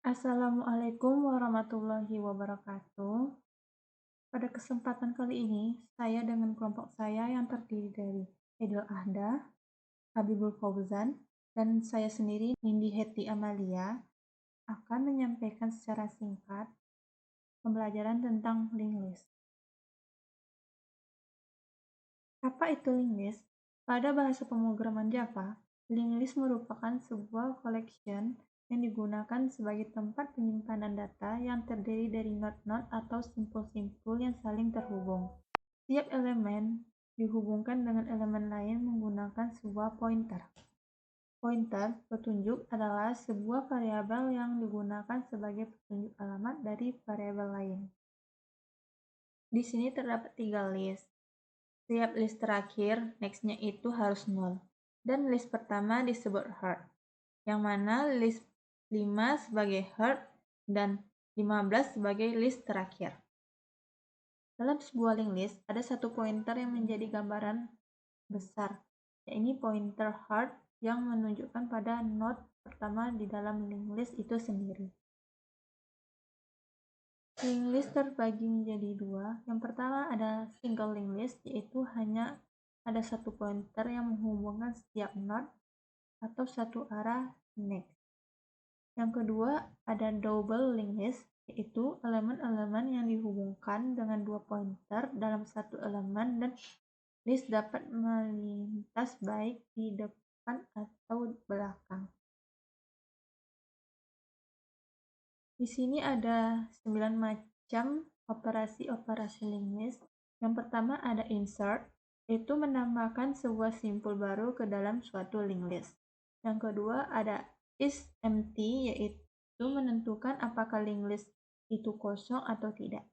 Assalamualaikum warahmatullahi wabarakatuh. Pada kesempatan kali ini, saya dengan kelompok saya yang terdiri dari Aidil Ahda, Habibul Fauzan, dan saya sendiri, Nindi Heti Amalia, akan menyampaikan secara singkat pembelajaran tentang linked list. Apa itu linked list? Pada bahasa pemrograman Java, linked list merupakan sebuah collection yang digunakan sebagai tempat penyimpanan data yang terdiri dari node-node atau simpul-simpul yang saling terhubung. Setiap elemen dihubungkan dengan elemen lain menggunakan sebuah pointer. Pointer petunjuk adalah sebuah variabel yang digunakan sebagai petunjuk alamat dari variabel lain. Di sini terdapat 3 list. Setiap list terakhir, next-nya itu harus nol. Dan list pertama disebut heart, yang mana list 5 sebagai heart dan 15 sebagai list terakhir. Dalam sebuah linked list, ada satu pointer yang menjadi gambaran besar, yaitu pointer heart yang menunjukkan pada node pertama di dalam linked list itu sendiri. Linked list terbagi menjadi dua. Yang pertama ada single linked list, yaitu hanya ada satu pointer yang menghubungkan setiap node atau satu arah next. Yang kedua ada double linked list, yaitu elemen-elemen yang dihubungkan dengan dua pointer dalam satu elemen dan list dapat melintas baik di depan atau belakang. Di sini ada 9 macam operasi-operasi linked list. Yang pertama ada insert, yaitu menambahkan sebuah simpul baru ke dalam suatu linked list. Yang kedua ada isEmpty, yaitu menentukan apakah linked list itu kosong atau tidak.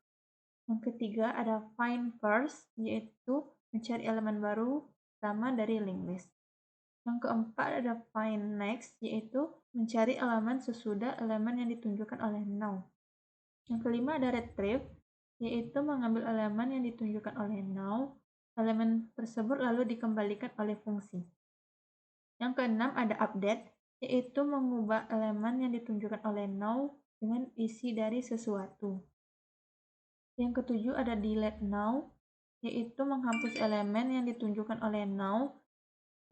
Yang ketiga ada find first, yaitu mencari elemen baru pertama dari linked list. Yang keempat ada find next, yaitu mencari elemen sesudah elemen yang ditunjukkan oleh now. Yang kelima ada retrieve, yaitu mengambil elemen yang ditunjukkan oleh now, elemen tersebut lalu dikembalikan oleh fungsi. Yang keenam ada update, yaitu mengubah elemen yang ditunjukkan oleh now dengan isi dari sesuatu. Yang ketujuh ada delete now, yaitu menghapus elemen yang ditunjukkan oleh now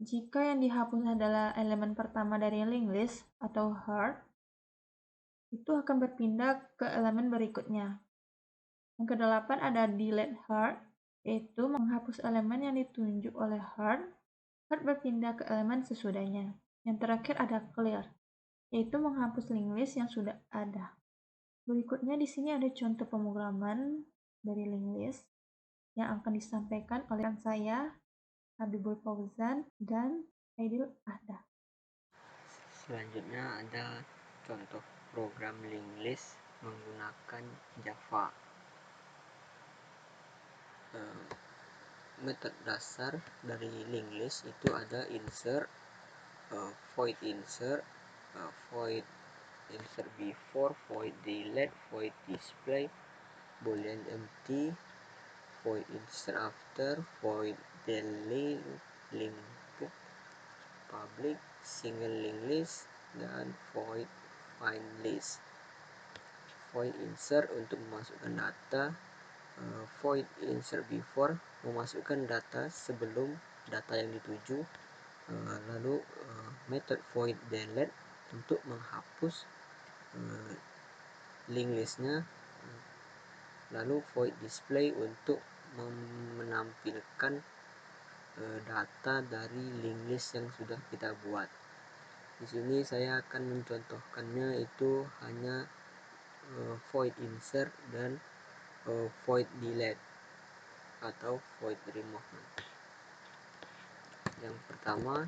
jika yang dihapus adalah elemen pertama dari linked list atau heart, itu akan berpindah ke elemen berikutnya. Yang kedelapan ada delete heart, yaitu menghapus elemen yang ditunjuk oleh heart berpindah ke elemen sesudahnya. Yang terakhir ada clear, yaitu menghapus linked list yang sudah ada. Berikutnya di sini ada contoh pemrograman dari linked list yang akan disampaikan oleh saya, Habibul Fauzan, dan Aidil Ahda. Selanjutnya ada contoh program linked list menggunakan Java. Metode dasar dari linked list itu ada insert, void insert, void insert before, void delete, void display, boolean empty, void insert after, void delete, linked public, single linked list, dan void find list. Void insert untuk memasukkan data, void insert before memasukkan data sebelum data yang dituju, lalu method void delete untuk menghapus linked listnya, lalu void display untuk menampilkan data dari linked list yang sudah kita buat. Di sini saya akan mencontohkannya itu hanya void insert dan void delete atau void remove. Yang pertama,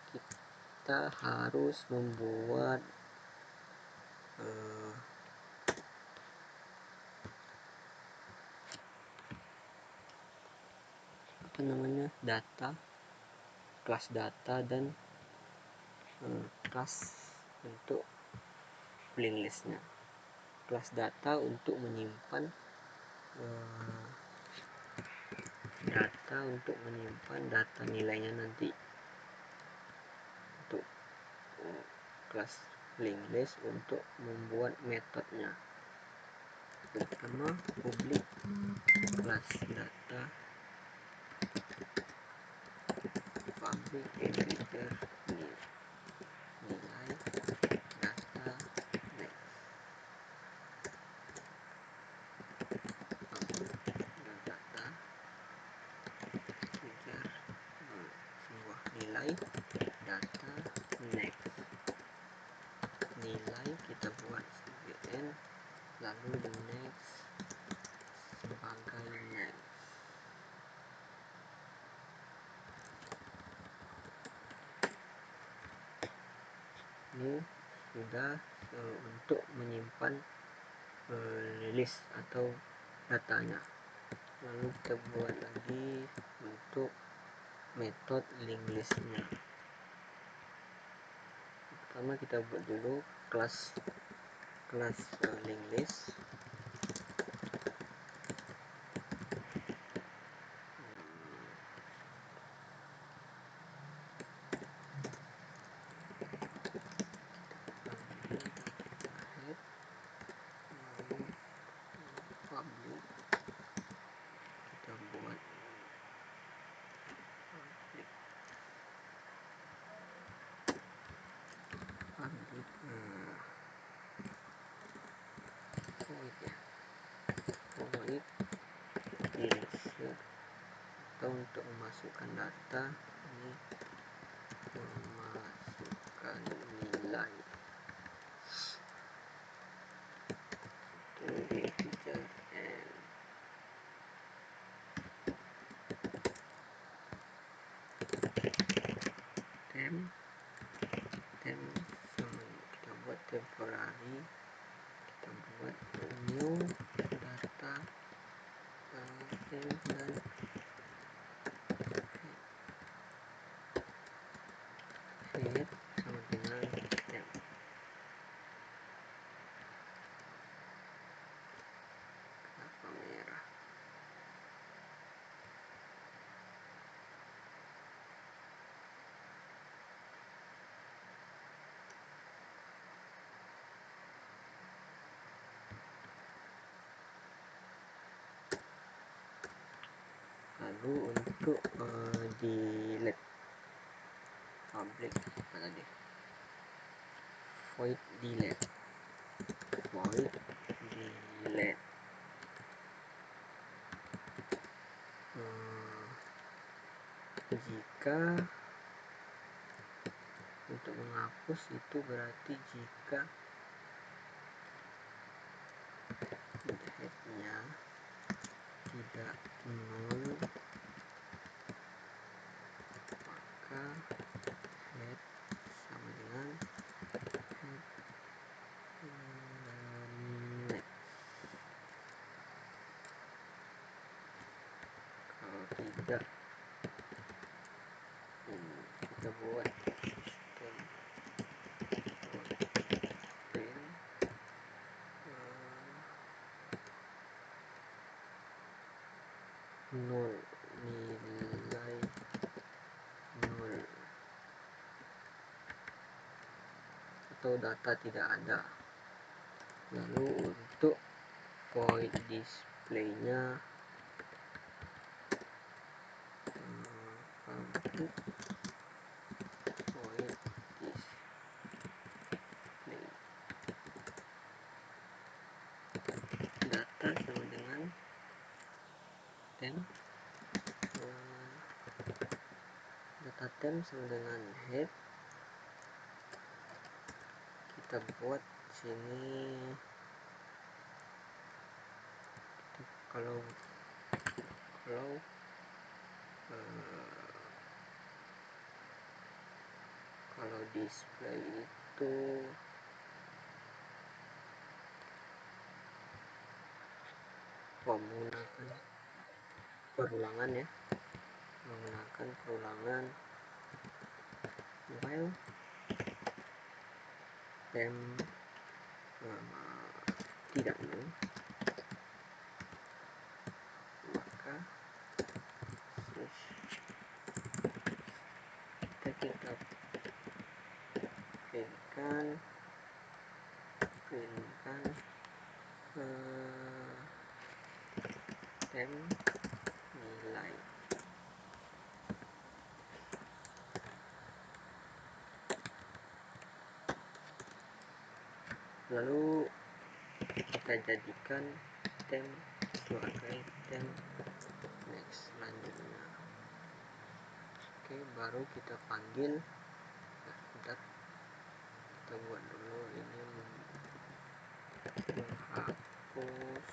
kita harus membuat data, kelas data dan kelas untuk linked listnya. Kelas data untuk menyimpan data nilainya nanti. Untuk kelas linked list untuk membuat metodenya. Pertama, public kelas data, public integer nilai data next, data integer sebuah nilai data next, nilai kita buat cn, lalu the next sebagai next. Ini sudah untuk menyimpan list atau datanya. Lalu kita buat lagi untuk metode linked listnya. Pertama kita buat dulu kelas linked list. Head, lalu public, kita buat public void ya, void insert, atau untuk memasukkan data ini memasukkan nilai to integer and temp sama kita buat temporary, kita buat new data temp dan head sama dengan temp. Kenapa merah? Lalu untuk delete public apa tadi, void delete jika untuk menghapus itu berarti jika headnya tidak nol, maka head sama dengan head next. Kalau tidak kita buat sistem nol, nilai nol atau data tidak ada. Lalu untuk void displaynya public void display data sama dengan temp, data temp sama dengan head, kita buat sini kalau display itu menggunakan perulangan ya, menggunakan perulangan while temp tidak nol, maka kita jadikan tem nilai. Lalu kita jadikan tem sebagai tem next selanjutnya. Oke, baru kita panggil. Bentar, kita buat dulu ini menghapus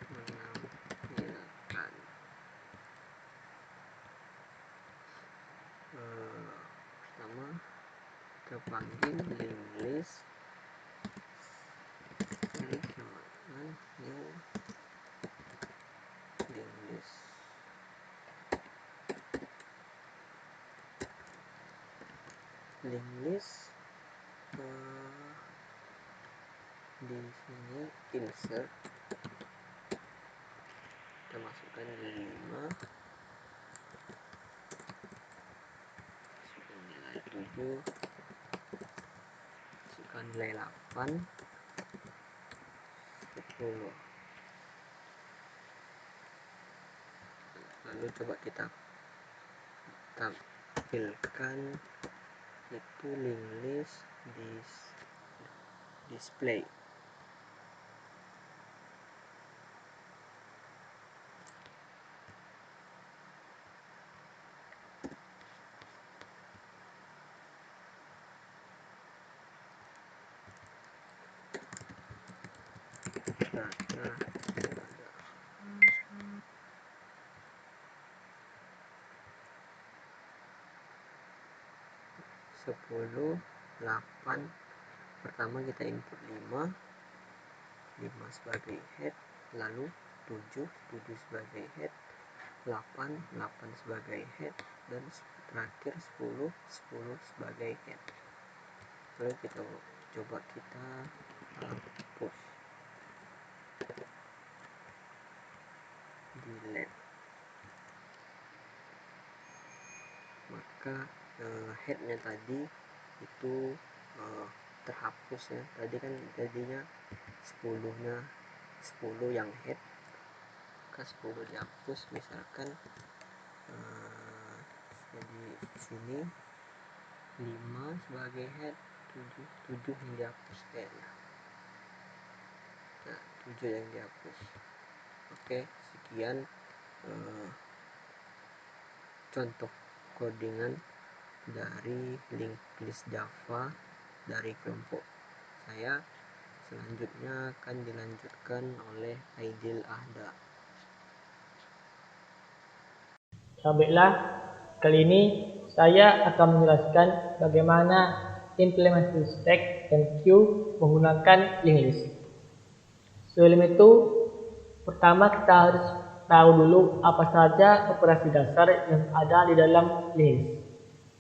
menampilkan. Pertama kita panggil link list new link list. Link list di sini insert, kita masukkan nilai 5, masukkan nilai 7, masukkan nilai 8, 10. Lalu coba kita tampilkan itu link list di display. Data 10, 8. Pertama kita input 5 sebagai head, lalu 7 sebagai head, 8 sebagai head, dan terakhir 10 sebagai head. Lalu kita coba kita hapus, delete, maka headnya tadi itu terhapus ya. Tadi kan jadinya 10 yang head, maka 10 dihapus. Misalkan jadi sini 5 sebagai head, 7 yang dihapus kayaknya. Nah, 7 yang dihapus. Oke, sekian contoh codingan dari link list Java dari kelompok saya. Selanjutnya akan dilanjutkan oleh Aidil Ahda. Baiklah, kali ini saya akan menjelaskan bagaimana implementasi stack dan queue menggunakan link list. Sebelum itu, pertama kita harus tahu dulu apa saja operasi dasar yang ada di dalam link list.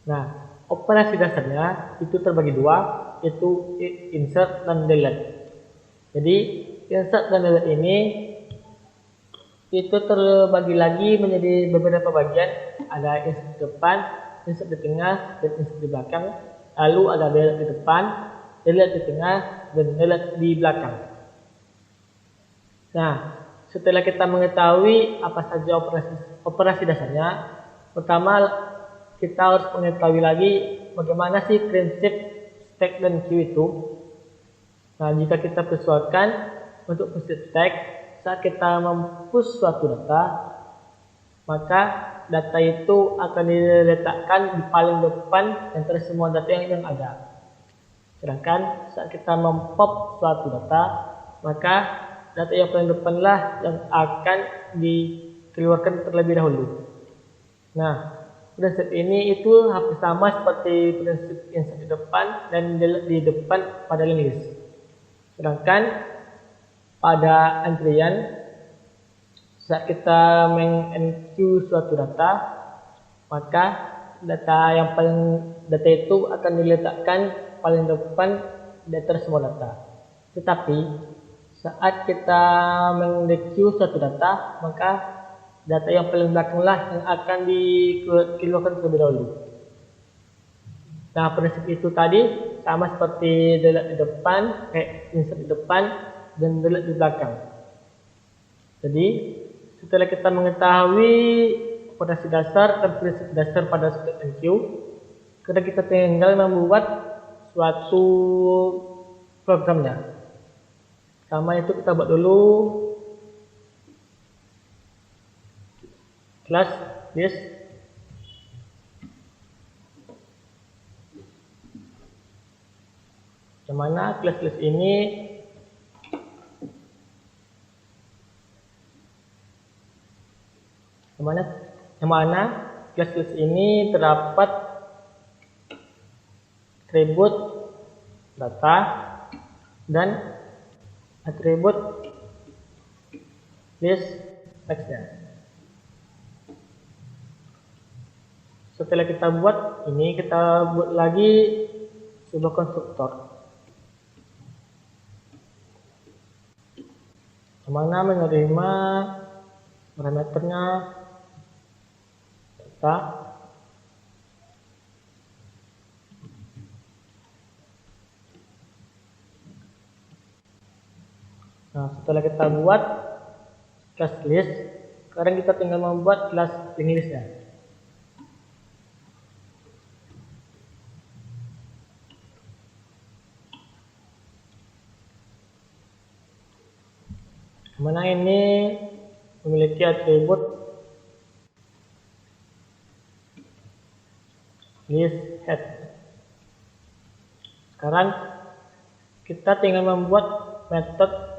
Nah, operasi dasarnya itu terbagi dua, yaitu insert dan delete. Jadi, insert dan delete ini itu terbagi lagi menjadi beberapa bagian. Ada insert di depan, insert di tengah, dan insert di belakang. Lalu ada delete di depan, delete di tengah, dan delete di belakang. Nah, setelah kita mengetahui apa saja operasi dasarnya, pertama kita harus mengetahui lagi bagaimana sih prinsip stack dan queue itu. Nah, jika kita persoalkan untuk prinsip stack, saat kita mempush suatu data, maka data itu akan diletakkan di paling depan antara semua data yang ada. Sedangkan saat kita mempop suatu data, maka data yang paling depanlah yang akan dikeluarkan terlebih dahulu. Nah, prinsip ini itu hampir sama seperti prinsip insert di depan dan di depan pada link list. Sedangkan pada antrian, saat kita mengenqueue suatu data, maka data itu akan diletakkan paling depan di antara semua data. Tetapi saat kita mengenqueue suatu data, maka data yang paling belakanglah yang akan dikeluarkan terlebih dahulu. Nah, prinsip itu tadi sama seperti delete di depan, insert di depan, dan delete di belakang. Jadi, setelah kita mengetahui operasi dasar dan prinsip dasar pada stack dan queue, kita tinggal membuat suatu programnya. Pertama itu kita buat dulu class list. Yang mana class list ini class list ini terdapat atribut data dan atribut list text-nya. Setelah kita buat ini, kita buat lagi sebuah konstruktor yang mana menerima parameternya data Nah, setelah kita buat class list, sekarang kita tinggal membuat class link listnya. Mana ini memiliki atribut list head. Sekarang kita tinggal membuat metode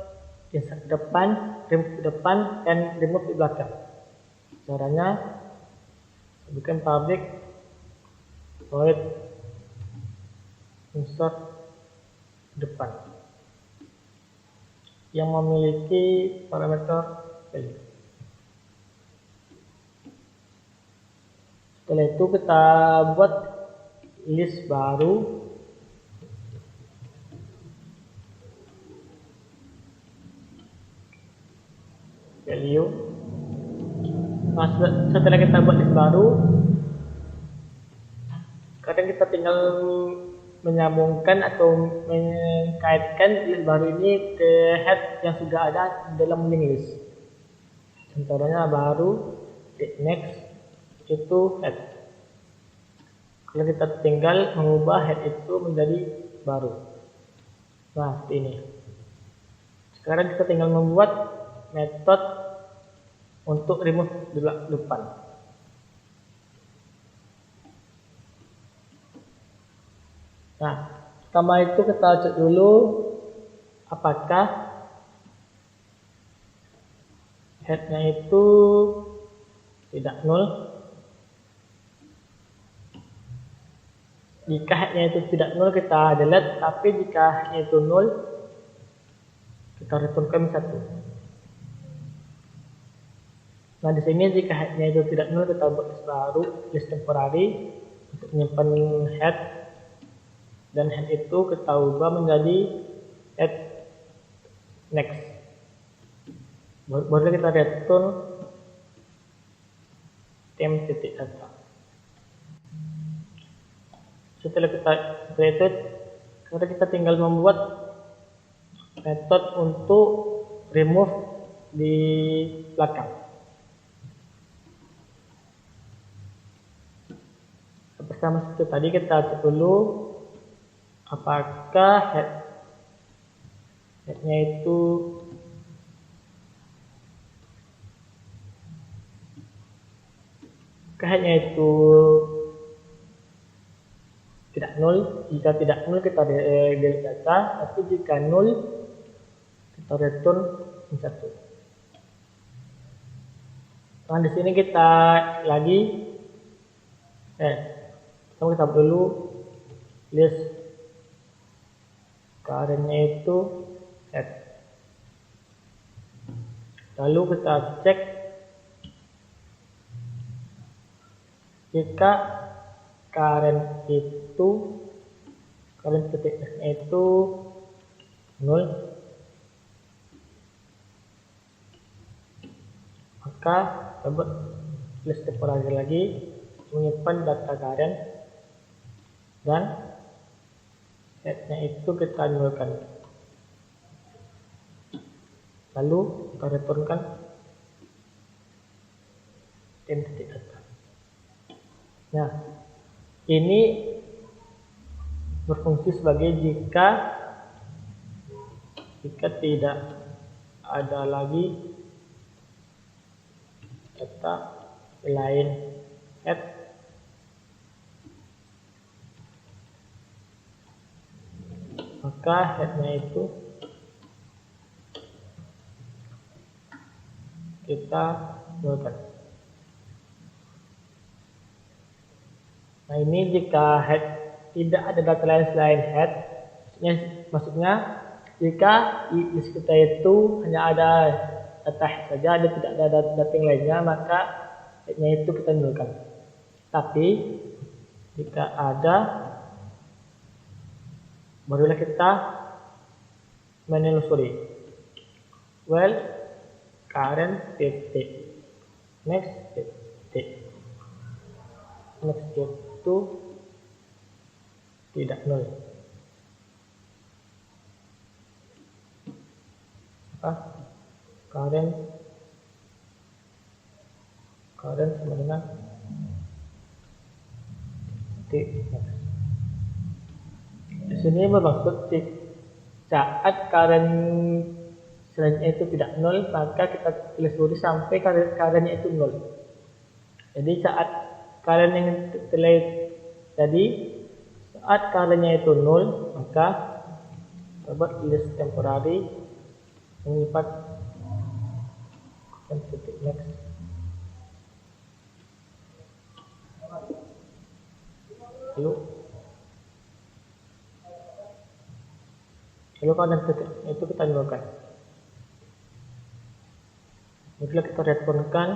insert depan, remove di depan, dan remove di belakang. Caranya bikin public void insert depan yang memiliki parameter value. Setelah itu kita buat list baru value. Nah, setelah kita buat list baru, kadang kita tinggal menyambungkan atau mengkaitkan list baru ini ke head yang sudah ada dalam link list. Contohnya baru next itu head. Kalau kita tinggal mengubah head itu menjadi baru. Nah, seperti ini. Sekarang kita tinggal membuat metode untuk remove di depan. Nah, pertama itu kita cek dulu apakah headnya itu tidak null. Jika headnya itu tidak null, kita delete. Tapi jika headnya itu null, kita returnkan satu. Nah, di sini jika headnya itu tidak null, kita buat list baru, list temporary untuk menyimpan head, dan head itu kita ubah menjadi head next. Baru kita return temp.data. Setelah kita created, kita tinggal membuat metode untuk remove di belakang. Pertama seperti tadi, kita cek dulu apakah headnya itu tidak null. Jika tidak null, kita delete data. Tapi jika null, kita return satu. Nah, di sini kita lagi kita buat dulu list currentnya itu head. Lalu kita cek jika current titiknya itu null, maka kita buat list temporary lagi menyimpan data current dan headnya itu kita nolkan. Lalu kita returnkan titik data. Nah, ini berfungsi sebagai jika tidak ada lagi data selain head maka headnya itu kita nolkan. Nah, ini jika head tidak ada data lain selain head, maksudnya jika list kita itu hanya ada data head saja, ada tidak ada data yang lainnya, maka headnya itu kita nolkan. Tapi jika ada, barulah kita menelusuri. Well, current titik, next titik, next itu tidak nol. Current sama dengan titik next. Di sini bermaksud saat current selanjutnya itu tidak nol, maka kita telusuri sampai currentnya itu nol. Jadi saat current yang saat currentnya itu nol, maka buat list temporary menyimpan titik next. Lalu kalau titik itu kita nolkan. Barulah kita returnkan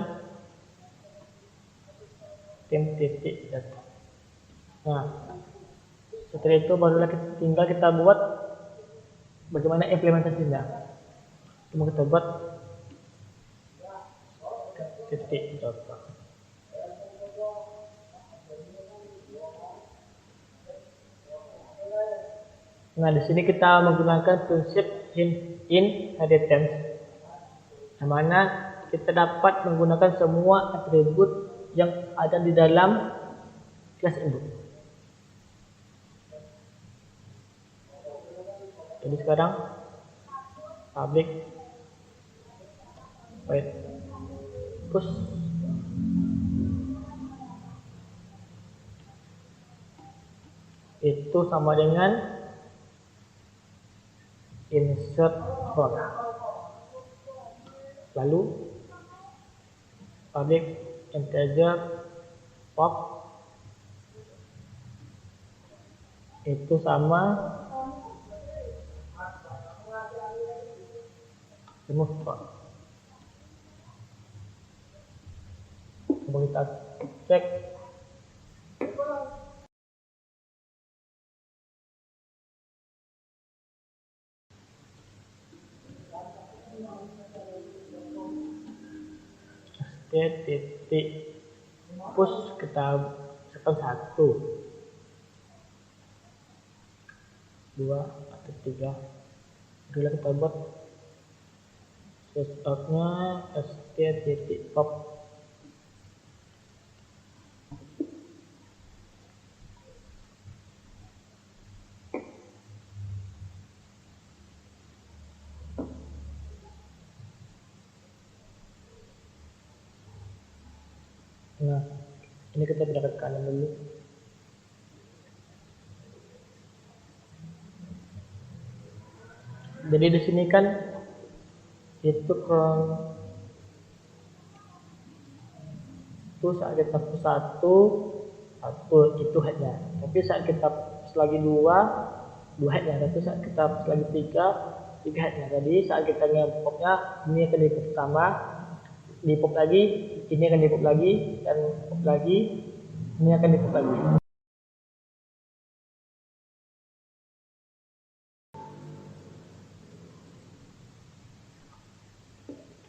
titik data. Nah, setelah itu barulah tinggal kita buat bagaimana implementasinya. Cuma kita buat titik data. Nah, di sini kita menggunakan prinsip inheritance, di mana kita dapat menggunakan semua atribut yang ada di dalam kelas input. Jadi sekarang public void push itu sama dengan insert from. Lalu public integer pop itu sama remove from. Coba kita cek. Titik push kita setel 1, 2 atau 3. Bila kita buat setelnya titik pop. Nah, ini kita pindah ke kanan dulu. Jadi di sini kan itu saat kita push 1 itu headnya. Tapi saat kita push lagi 2 headnya. Tapi saat kita push lagi 3 headnya. Jadi saat kita nge-popnya ini akan di-pop pertama, di-pop lagi, ini akan di-pop lagi, dan pop lagi, ini akan di-pop lagi.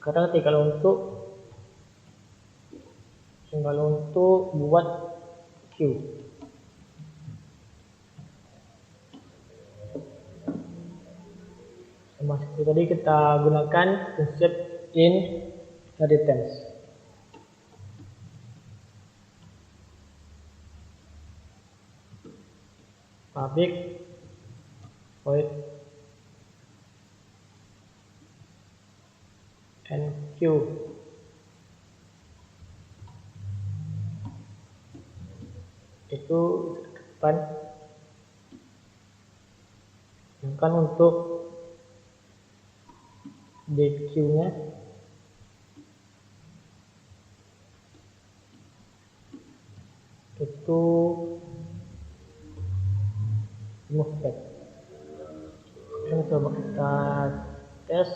Sekarang tinggal untuk buat queue. Sama seperti tadi kita gunakan prinsip inheritance. Public void NQ itu depan kan untuk DQ nya itu remove back. Ini coba kita tes.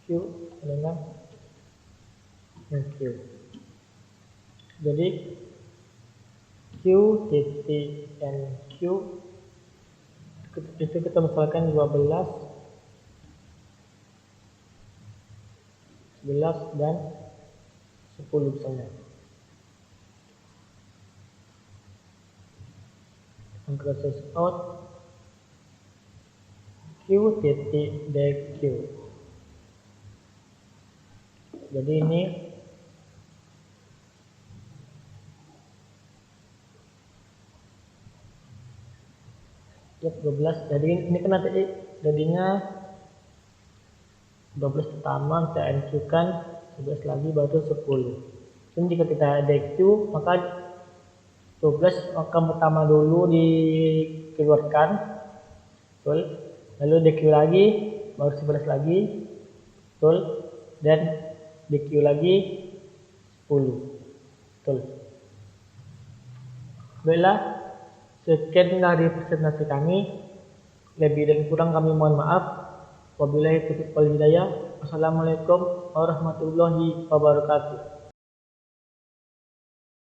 Q dengan Q. Jadi Q titik NQ itu kita misalkan 12, 11 dan 10 misalnya. Proses out Q titik DQ. Jadi ini ya 12. Jadi ini kan nanti jadinya 12 pertama kita NQ kan, 11 lagi baru 10. Jadi jika kita DQ maka 12 angka pertama dulu dikeluarkan, betul. Lalu DQ lagi, baru 11 lagi, betul. Dan DQ lagi 10, betul. Baiklah, sekian dari presentasi kami. Lebih dan kurang kami mohon maaf. Wabillahi taufiq wal hidayah. Wassalamualaikum warahmatullahi wabarakatuh.